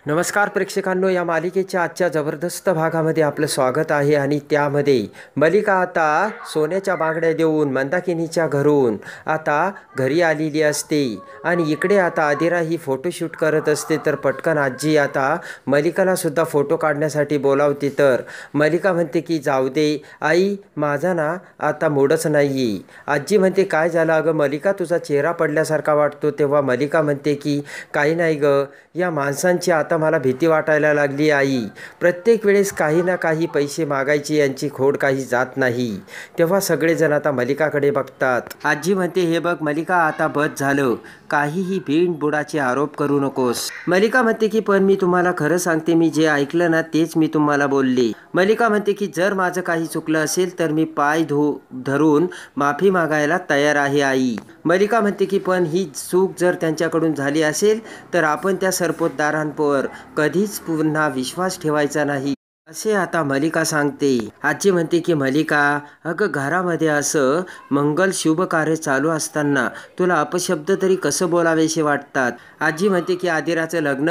नमस्कार प्रेक्षकांनो, या मालिकेच्या आजच्या जबरदस्त भागामध्ये आपलं स्वागत आहे. आणि त्यामध्ये मलिका आता सोन्याच्या बांगड्या देऊन मंदाकिनीच्या घरून आता घरी आलेली असते. आणि इकडे आता आदिरा ही फोटोशूट करत असते. तर पटकन आजी आता मलिकाला सुद्धा फोटो काढण्यासाठी बोलावते. तर मलिका म्हणते की जाऊ दे आई, माझा ना आता मूडच नाही. आजी म्हणते काय झालं अगं मलिका, तुझा चेहरा पडल्यासारखा वाटतो. तेव्हा मलिका म्हणते की काही नाही ग, या माणसांची आता मला भीती वाटायला लागली आई. प्रत्येक वेळेस काही ना काही पैसे मागायची यांची खोड काही जात नाही. तेव्हा सगळेजण आता मलिकाकडे बघतात. आजी म्हणते हे बघ मलिका, आता बस झालं, काहीही बिनबुडाचे आरोप करू नकोस. मलिका म्हणते की पण मी तुम्हाला खरं सांगते, मी जे ऐकलं ना तेच मी तुम्हाला बोलले. मलिका म्हणते की जर माझं काही चुकलं असेल तर मी पाय धरून माफी मागायला तयार आहे आई. मलिका म्हणते की पण ही चूक जर त्यांच्याकडून झाली असेल तर आपण त्या सरपोतदारांवर कधीच पुन्हा विश्वास ठेवायचा नाही असे आता मलिका सांगते. आजी म्हणते की मलिका अगं, घरामध्ये असं मंगल शुभ कार्य चालू असताना तुला अपशब्द तरी कसं बोलावेसे वाटतात. आजी म्हणते की आदिराचं लग्न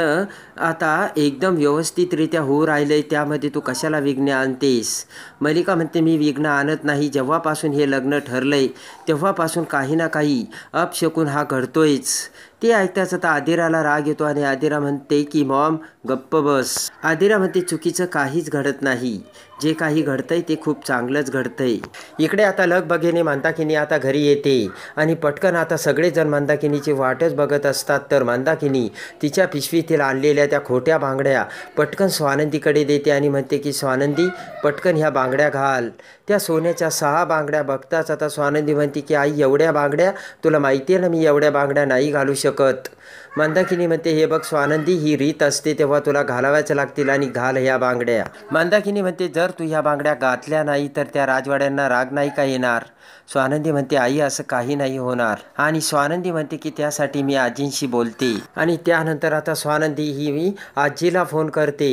आता एकदम व्यवस्थितरित्या होऊ राहिलंय, त्यामध्ये तू कशाला विघ्न आणतेस. मलिका म्हणते मी विघ्न आणत नाही, जेव्हापासून हे लग्न ठरलंय तेव्हापासून काही ना काही अपशकुन हा घडतोयच. ते ऐकताच आता आदिराला राग येतो आणि आदिरा म्हणते की मॉम गप्प बस. आदिरा म्हणते चुकीचं काहीच घडत नाही, जे काही घडतंय ते खूप चांगलंच घडतंय. इकडे आता लगबगेने मंदाकिनी आता घरी येते आणि पटकन आता सगळेजण मंदाकिनीची वाटच बघत असतात. तर मंदाकिनी तिच्या पिशवीतील आणलेल्या त्या खोट्या बांगड्या पटकन स्वानंदीकडे देते आणि म्हणते की स्वानंदी पटकन ह्या बांगड्या घाल. त्या सोन्याच्या 6 बांगड्या बघताच आता स्वानंदी म्हणते की आई एवढ्या बांगड्या, तुला माहिती आहे ना मी एवढ्या बांगड्या नाही घालू शकत. मंदाकिनी म्हणते हे बघ स्वानंदी, ही रीत असते तेव्हा तुला घालाव्याच लागतील आणि घाल ह्या बांगड्या. मंदाकिनी म्हणते जर तू ह्या बांगड्या घातल्या नाही तर त्या राजवाड्यांना राग नाही का येणार. स्वानंदी म्हणते आई असं काही नाही होणार. आणि स्वानंदी म्हणते की त्यासाठी मी आजींशी बोलते. आणि त्यानंतर आता स्वानंदी ही आजीला फोन करते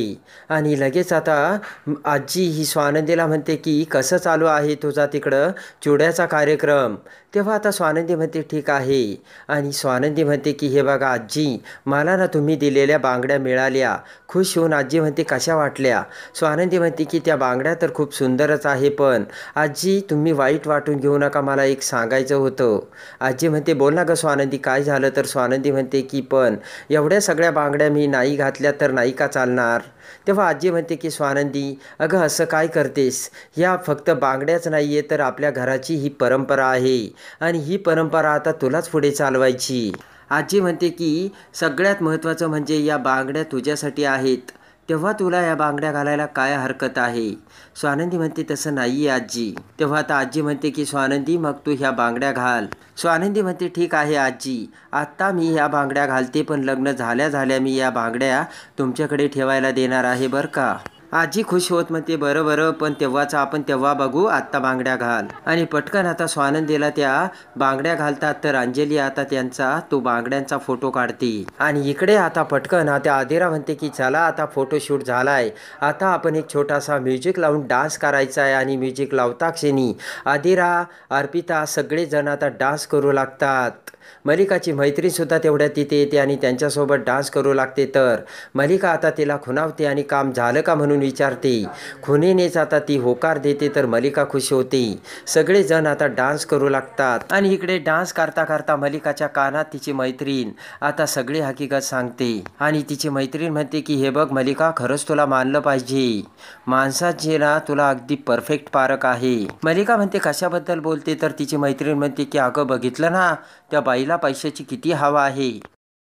आणि लगेच आता आजी ही स्वानंदीला म्हणते की कसं चालू आहे तुझा तिकडं चुड्याचा कार्यक्रम. तेव्हा आता स्वानंदी म्हणते ठीक आहे. आणि स्वानंदी म्हणते की हे बघा आजी, मला ना तुम्ही दिलेल्या बांगड्या मिळाल्या. खुश होऊन आजी म्हणते कशा वाटल्या. स्वानंदी म्हणते की त्या बांगड्या तर खूप सुंदरच आहे, पण आजी तुम्ही वाईट वाटून घेऊ नका, मला एक सांगायचं होतं. आजी म्हणते बोल ना गं स्वानंदी, काय झालं. तर स्वानंदी म्हणते की पण एवढ्या सगळ्या बांगड्या मी नाही घातल्या तर नाही का चालणार. तेव्हा आजी म्हणते की स्वानंदी अगं असं काय करतेस, ह्या फक्त बांगड्याच नाही आहे तर आपल्या घराची ही परंपरा आहे आणि ही परंपरा आता तुलाच पुढे चालवायची. आजी म्हणते की सगळ्यात महत्त्वाचं म्हणजे या बांगड्या तुझ्यासाठी आहेत, तेव्हा तुला या बांगड्या घालायला काय हरकत आहे. स्वानंदी म्हणते तसं नाही आहे आजी. तेव्हा आता आजी म्हणते की स्वानंदी मग तू ह्या बांगड्या घाल. स्वानंदी म्हणते ठीक आहे आजी, आत्ता मी ह्या बांगड्या घालते, पण लग्न झाल्या झाल्या मी या बांगड्या तुमच्याकडे ठेवायला देणार आहे बरं का. आजी खुश होत म्हणते बरं बरं, पण तेव्हाच आपण तेव्हा बघू, आत्ता बांगड्या घाल. आणि पटकन आता स्वानंदीला त्या बांगड्या घालतात. तर अंजली आता त्यांचा तो बांगड्यांचा फोटो काढते. आणि इकडे आता पटकन आता आदिरा म्हणते की चला आता फोटोशूट झालाय, आता आपण एक छोटासा म्युझिक लावून डान्स करायचा आहे. आणि म्युझिक लावता क्षणी आदिरा, अर्पिता सगळेजण आता डान्स करू लागतात. मलिकाची मैत्रीणसुद्धा तेवढ्यात तिथे येते आणि त्यांच्यासोबत डान्स करू लागते. तर मलिका आता तिला खुणावते आणि काम झालं का म्हणून विचारते. खुणेनेच आता ती होकार देते. तर मलिका खुश होते. सगळेजण आता डान्स करू लागतात. आणि इकडे डान्स करता करता मलिकाच्या कानात तिची मैत्रीण आता सगळी हकीकत सांगते. आणि तिची मैत्रीण म्हणते की हे बघ मलिका, खरंच तुला मानलं पाहिजे, माणसाचे ना तुला अगदी परफेक्ट पारख आहे. मलिका म्हणते कशाबद्दल बोलते. तर तिची मैत्रीण म्हणते की अगं बघितलं ना, त्या बाईला पैशाची किती हवा आहे.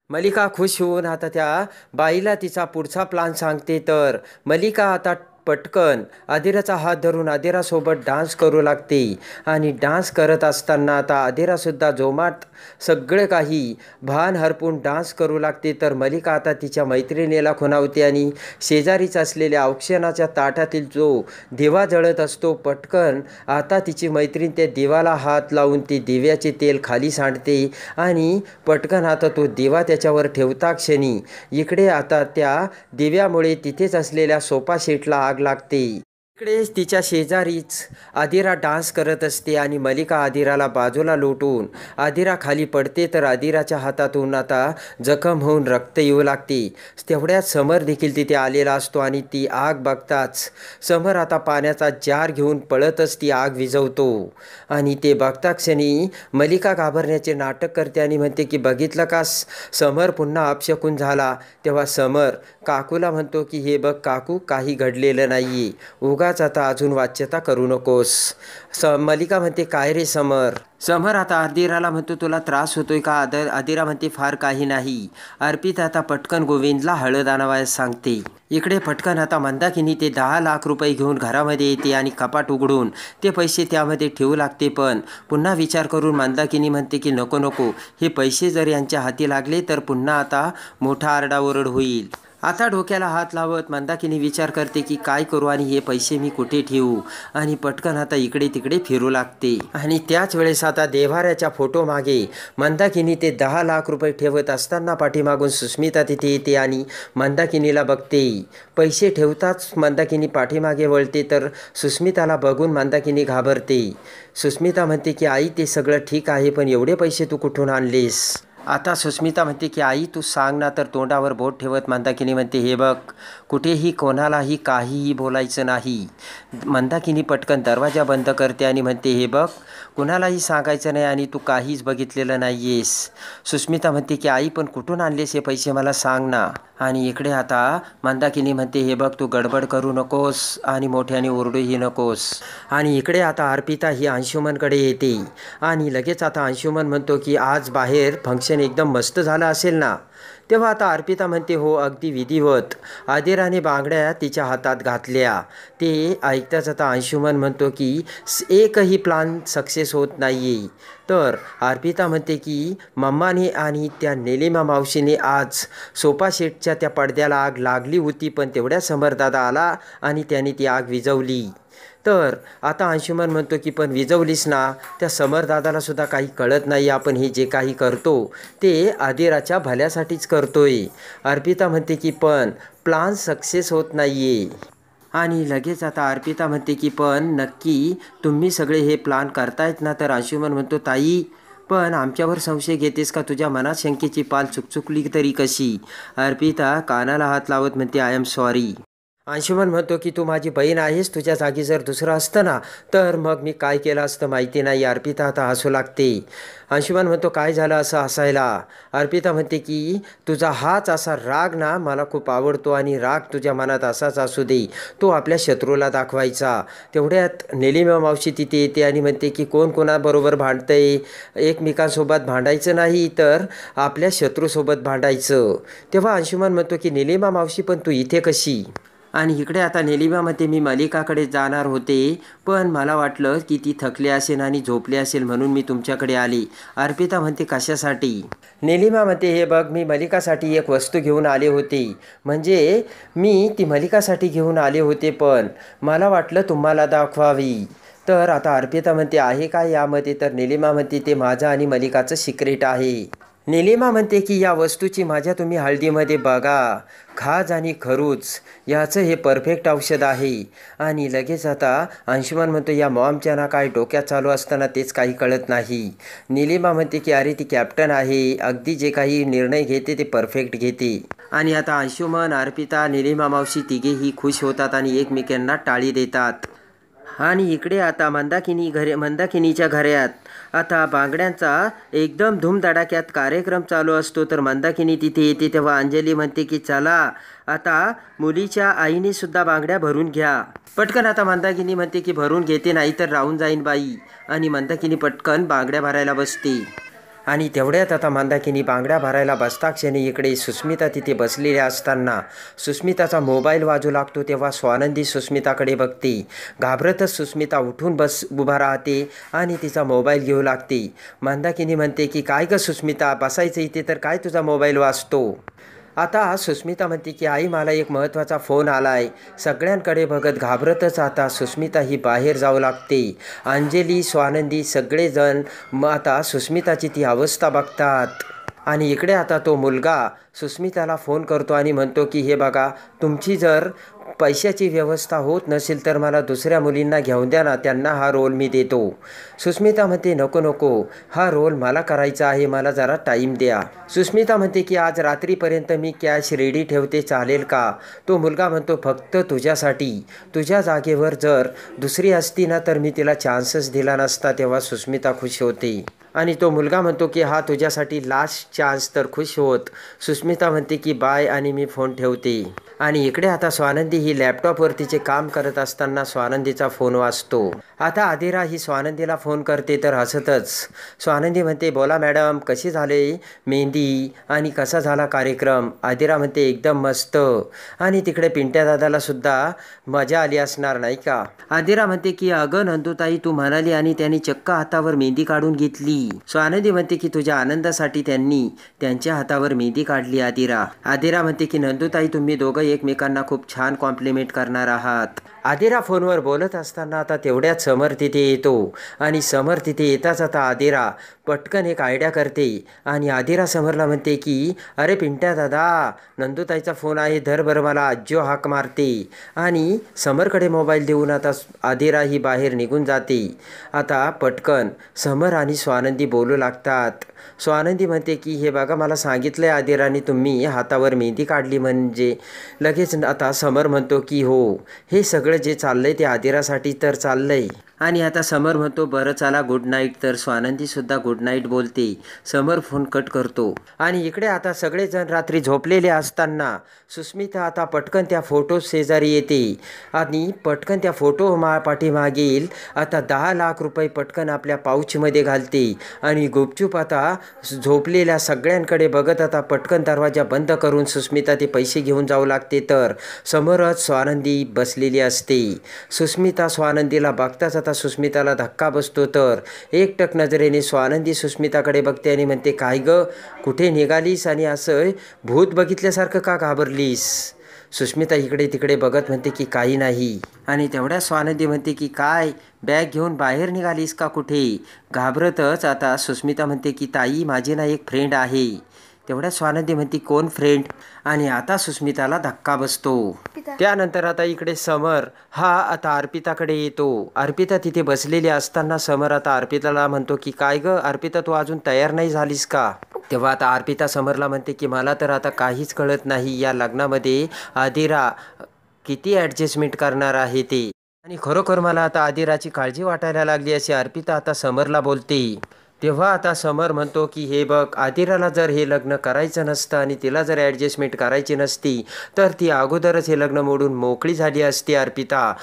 मलिका खुश होऊन आता त्या बाईला तिचा पुढचा प्लान सांगते. तर मलिका आता पटकन आदिराचा हात धरून आदिरासोबत डान्स करू लागते. आणि डान्स करत असताना आता आदिरासुद्धा जोमात सगळे काही भान हरपून डान्स करू लागते. तर मलिका आता तिच्या मैत्रिणीला खुणावते आणि शेजारीच असलेल्या औक्षणाच्या ताटातील जो दिवा जळत असतो, पटकन आता तिची मैत्रीण त्या दिवाला हात लावून ते दिव्याचे तेल खाली सांडते. आणि पटकन आता तो दिवा त्याच्यावर ठेवता क्षणी इकडे आता त्या दिव्यामुळे तिथेच असलेल्या सोफा सेटला आग लागते. इकडे तिच्या शेजारीच आदिरा डान्स करत असते आणि मलिका आदिराला बाजूला लोटून आदिरा खाली पडते, तर आदिराच्या हातातून आता जखम होऊन रक्त येऊ लागते. तेवढ्यात समर देखील तिथे आलेला असतो आणि ती आग बघताच समर आता पाण्याचा जार घेऊन पळतच ती आग विझवतो. आणि ते बघता क्षणी मलिका घाबरण्याचे नाटक करते आणि म्हणते की बघितलं का समर पुन्हा अपशकून झाला. तेव्हा समर काकूला म्हणतो की हे बघ काकू, काही घडलेलं नाही, उगाच आता अजून वाच्यता करू नकोस. मलिका म्हणते काय रे समर. समर आता आदिराला म्हणतो तुला त्रास होतोय का. आदिरा म्हणते फार काही नाही. अर्पिता आता पटकन गोविंदला हळद आणावयास सांगते. इकडे पटकन आता मंदाकिनी ते 10 लाख रुपये घेऊन घरामध्ये येते आणि कपाट उघडून ते पैसे त्यामध्ये ठेवू लागते. पण पुन्हा विचार करून मंदाकिनी म्हणते की नको नको, हे पैसे जर यांच्या हाती लागले तर पुन्हा आता मोठा आरडाओरड होईल. आता डोक्याला हात लावत मंदाकिनी विचार करते की काय करू आणि हे पैसे मी कुठे ठेवू. आणि पटकन आता इकडे तिकडे फिरू लागते. आणि त्याच वेळेस आता देव्हाऱ्याच्या फोटो मागे मंदाकिनी ते 10 लाख रुपये ठेवत असताना पाठीमागून सुस्मिता तिथे येते आणि मंदाकिनीला बघते. पैसे ठेवताच मंदाकिनी पाठीमागे वळते, तर सुस्मिताला बघून मंदाकिनी घाबरते. सुस्मिता म्हणते की आई ते सगळं ठीक आहे, पण एवढे पैसे तू कुठून आणलेस. आता सुस्मिता म्हणते की आई तू सांग ना. तर तोंडावर बोट ठेवत मंदाकिनी म्हणते हे बघ, कुठेही कोणालाही काहीही बोलायचं नाही. मंदाकिनी पटकन दरवाजा बंद करते आणि म्हणते हे बघ, कुणालाही सांगायचं नाही आणि तू काहीच बघितलेलं नाही आहेस. सुस्मिता म्हणते की आई पण कुठून आणलेस हे पैसे मला सांग ना. आणि इकडे आता मंदाकिनी म्हणते हे बघ, तू गडबड करू नकोस आणि मोठ्याने ओरडूही नकोस. आणि इकडे आता अर्पिता ही अंशुमनकडे येते आणि लगेच आता अंशुमन म्हणतो की आज बाहेर फंक्शन एकदम मस्त झालं असेल ना. तेव्हा आता अर्पिता म्हणते हो अगदी विधिवत. आदिराने बांगड्या तिच्या हातात घातल्या. ते ऐकताच आता अंशुमन म्हणतो की एकही प्लान सक्सेस होत नाही. तर अर्पिता म्हणते की मम्माने आणि त्या निलिमा मावशीने आज सोफा सेटच्या त्या पडद्याला आग लागली होती, पण तेवढ्या समरदादा आला आणि त्याने ती आग विझवली. तर आता अंशुमन म्हणतो की पण विझवलीस ना. त्या समरदादाला सुद्धा काही कळत नाही आपण हे जे काही करतो ते आदिराच्या भल्यासाठीच करतोय. अर्पिता म्हणते की पण प्लान सक्सेस होत नाही आहे. आणि लगेच आता अर्पिता म्हणते की पण नक्की तुम्ही सगळे हे प्लान करतायत ना. तर अंशुमन म्हणतो ताई पण आमच्यावर संशय घेतेस का. तुझ्या मनात शंकेची पाल चुकचुकली तरी कशी. अर्पिता कानाला हात लावत म्हणते आय एम सॉरी. अंशुमन म्हणतो की तू माझी बहीण आहेस, तुझ्या जागी जर दुसरं असतं ना तर मग मी काय केलं असतं माहिती नाही. अर्पिता आता हसू लागते. अंशुमन म्हणतो काय झालं असं हसायला. अर्पिता म्हणते की तुझा हाच असा राग ना मला खूप आवडतो आणि राग तुझ्या मनात असाच असू दे, तो आपल्या शत्रूला दाखवायचा. तेवढ्यात निलिमा मावशी तिथे येते आणि म्हणते की कोण कोणाबरोबर भांडतंय. एकमेकांसोबत भांडायचं नाही तर आपल्या शत्रूसोबत भांडायचं. तेव्हा अंशुमन म्हणतो की निलिमा मावशी पण तू इथे कशी. आणि इकडे आता निलिमा म्हणते मी मलिकाकडे जाणार होते, पण मला वाटलं की ती थकली असेल आणि झोपली असेल म्हणून मी तुमच्याकडे आली. अर्पिता म्हणते कशासाठी. निलिमा म्हणते हे बघ, मी मलिकासाठी एक वस्तू घेऊन आले होते. म्हणजे मी ती मलिकासाठी घेऊन आले होते, पण मला वाटलं तुम्हाला दाखवावी. तर आता अर्पिता म्हणते आहे का यामध्ये. तर निलिमा म्हणते ते माझं आणि मलिकाचं सिक्रेट आहे. निलिमा म्हणते की या वस्तूची माझ्या तुम्ही हळदीमध्ये बघा, खाज आणि खरूच याचं हे परफेक्ट औषध आहे. आणि लगेच आता अंशुमन म्हणतो या मॉमच्या ना काय डोक्यात चालू असताना तेच काही कळत नाही. निलिमा म्हणते की अरे ती कॅप्टन आहे, अगदी जे काही निर्णय घेते ते परफेक्ट घेते. आणि आता अंशुमन, अर्पिता, निलिमा मावशी तिघेही खुश होतात आणि एकमेकांना टाळी देतात. आणि इकडे आता मंदाकिनीच्या घरात आता बांगड्यांचा एकदम धूमधडाक्यात कार्यक्रम चालू असतो. तर मंदाकिनी तिथे येते. तेव्हा अंजली म्हणते की चला आता मुलीच्या आईने सुद्धा बांगड्या भरून घ्या. पटकन आता मंदाकिनी म्हणते की भरून घेते नाही तर राहून जाईन बाई. आणि मंदाकिनी पटकन बांगड्या भरायला बसते. आणि तेवढ्यात आता मंदाकिनी बांगड्या भरायला बसता क्षणी इकडे सुस्मिता तिथे बसलेल्या असताना सुस्मिताचा मोबाईल वाजू लागतो. तेव्हा स्वानंदी सुस्मिताकडे बघते. घाबरतच सुस्मिता उठून उभा राहते आणि तिचा मोबाईल घेऊ लागते. मंदाकिनी म्हणते की काय गं सुस्मिता, बसायचं इथे तर काय तुझा मोबाईल वाजतो. आता सुस्मिता म्हणते की आई मला एक महत्त्वाचा फोन आला आहे. सगळ्यांकडे बघत घाबरतच आता सुस्मिता ही बाहेर जाऊ लागते. अंजली, स्वानंदी सगळेजण आता सुस्मिताची ती अवस्था बघतात. आणि इकडे आता तो मुलगा सुस्मिताला फोन करतो आणि म्हणतो की हे बघा, तुमची जर पैशाची व्यवस्था होत नसेल तर मला दुसऱ्या मुलींना घेऊन द्या ना, त्यांना हा रोल मी देतो. सुस्मिता म्हणते नको नको, हा रोल मला करायचा आहे, मला जरा टाईम द्या. सुस्मिता म्हणते की आज रात्रीपर्यंत मी कॅश रेडी ठेवते, चालेल का? तो मुलगा म्हणतो फक्त तुझ्यासाठी. तुझ्या जागेवर जर दुसरी असती ना तर मी तिला चान्सच दिला नसता. तेव्हा सुस्मिता खुश होते आणि तो मुलगा म्हणतो की हा तुझ्यासाठी लास्ट चान्स, तर खुश होत सुस्मिता म्हणते की बाय आणि मी फोन ठेवते. आणि इकडे आता स्वानंदी ही लॅपटॉपवर तिचे काम करत असताना स्वानंदीचा फोन वाजतो. आता आदिरा ही स्वानंदीला फोन करते तर हसतच स्वानंदी म्हणते बोला मॅडम, कशी झाले मेहंदी आणि कसा झाला कार्यक्रम? आदिरा म्हणते एकदम मस्त. आणि तिकडे पिंट्या दादाला सुद्धा मजा आली असणार नाही का? आदिरा म्हणते की अगं नंदुताई तू म्हणाली आणि त्यांनी चक्क हातावर मेहंदी काढून घेतली. स्वानंदी म्हणते की तुझ्या आनंदासाठी त्यांनी त्यांच्या हातावर मेहंदी काढली. आदिरा म्हणते की नंदुताई तुम्ही दोघं एकमेकांना खूप छान कॉम्प्लिमेंट करणार आहात. आदिरा फोनवर बोलत असताना आता तेवढ्यात समर तिथे येतो आणि समर तिथे येताच आता आदिरा पटकन एक आयडिया करते आणि आदिरा समरला म्हणते की अरे पिंट्या दादा, नंदुताईचा फोन आहे, धर बरं मला. आज्जो हाक मारते आणि समरकडे मोबाईल देऊन आता आदिरा ही बाहेर निघून जाते. आता पटकन समर आणि स्वानंदी बोलू लागतात. स्वानंदी म्हणते की हे बघा मला सांगितलं आहे आदिराने तुम्ही हातावर मेहंदी काढली म्हणजे. लगेच आता समर म्हणतो की हो, हे सगळं जे चाललंय ते आदिरासाठी तर चाललंय. आणि आता समर म्हणतो बरं चला गुड नाईट. तर स्वानंदीसुद्धा गुड नाईट बोलते. समर फोन कट करतो आणि इकडे आता सगळेजण रात्री झोपलेले असताना सुस्मिता आता पटकन त्या फोटो शेजारी येते आणि पटकन त्या फोटो पाठीमागील आता 10 लाख रुपये पटकन आपल्या पाऊचमध्ये घालते आणि गुपचूप आता झोपलेल्या सगळ्यांकडे बघत आता पटकन दरवाजा बंद करून सुस्मिता ते पैसे घेऊन जाऊ लागते. तर समोरच स्वानंदी बसलेली असते. सुस्मिता स्वानंदीला बघताच आता सुस्मिताला धक्का बसतो. तर एकटक नजरेने स्वानंदी सुस्मिताकडे बघते आणि म्हणते काय ग, कुठे निघालीस आणि असं भूत बघितल्यासारखं का घाबरलीस? सुस्मिता इकडे तिकडे बघत म्हणते की काही नाही. आणि तेवढ्या स्वानंदी म्हणते की काय बॅग घेऊन बाहेर निघालीस का कुठे? घाबरतच आता सुस्मिता म्हणते की ताई माझी ना एक फ्रेंड आहे. तेवढ्या स्वानंदी म्हणते कोण फ्रेंड? आणि आता सुस्मिताला धक्का बसतो. त्यानंतर आता इकडे समर हा आता अर्पिताकडे येतो. अर्पिता तिथे बसलेली असताना समर आता अर्पिताला म्हणतो की काय ग अर्पिता, तू अजून तयार नाही झालीस का? तेव्हा आता अर्पिता समरला म्हणते की मला तर आता काहीच कळत नाही, या लग्नामध्ये आदिरा किती ॲडजस्टमेंट करणार आहे ते, आणि खरोखर मला आता आदिराची काळजी वाटायला लागली अशी अर्पिता आता समरला बोलते. तेव्हा आता समर म्हणतो की हे बघ, आदिराला जर हे लग्न करायचं नसतं आणि तिला जर ॲडजस्टमेंट करायची नसती तर ती अगोदरच हे लग्न मोडून मोकळी झाली असती अर्पिता.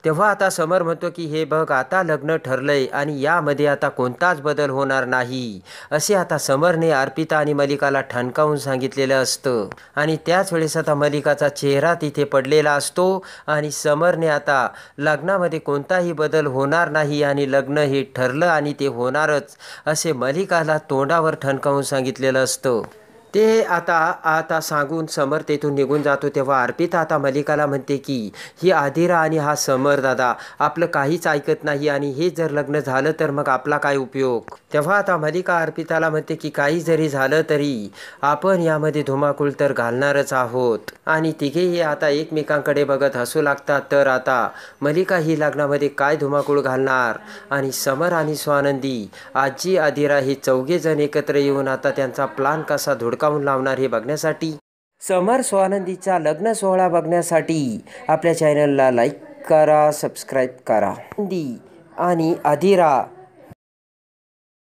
तेव्हा आता समर म्हणतो की हे बघ आता लग्न ठरलंय आणि यामध्ये आता कोणताच बदल होणार नाही असे आता समरने अर्पिता आणि मलिकाला ठणकावून सांगितलेलं असतं. आणि त्याच वेळेस आता मलिकाचा चेहरा तिथे पडलेला असतो आणि समरने आता लग्नामध्ये कोणताही बदल होणार नाही आणि लग्न हे ठरलं आणि ते होणारच असे मलिकाला तोंडावर ठणकावून सांगितलेलं असतं. ते आता सांगून समर तेथून निघून जातो. तेव्हा अर्पिता आता मलिकाला म्हणते की ही आदिरा आणि हा समर दादा आपलं काहीच ऐकत नाही आणि हे जर लग्न झालं तर मग आपला काय उपयोग? तेव्हा आता मलिका अर्पिताला म्हणते की काही जरी झालं तरी आपण यामध्ये धुमाकूळ तर घालणारच आहोत. आणि तिघेही आता एकमेकांकडे बघत हसू लागतात. तर आता मलिका ही लग्नामध्ये काय धुमाकूळ घालणार आणि समर आणि स्वानंदी आजी आदिरा हे चौघेजण एकत्र येऊन आता त्यांचा प्लान कसा धुडकावून लावणार हे बघण्यासाठी, समर स्वानंदीचा लग्न सोहळा बघण्यासाठी आपल्या चॅनलला लाईक करा, सबस्क्राईब करा. आणि आदिरा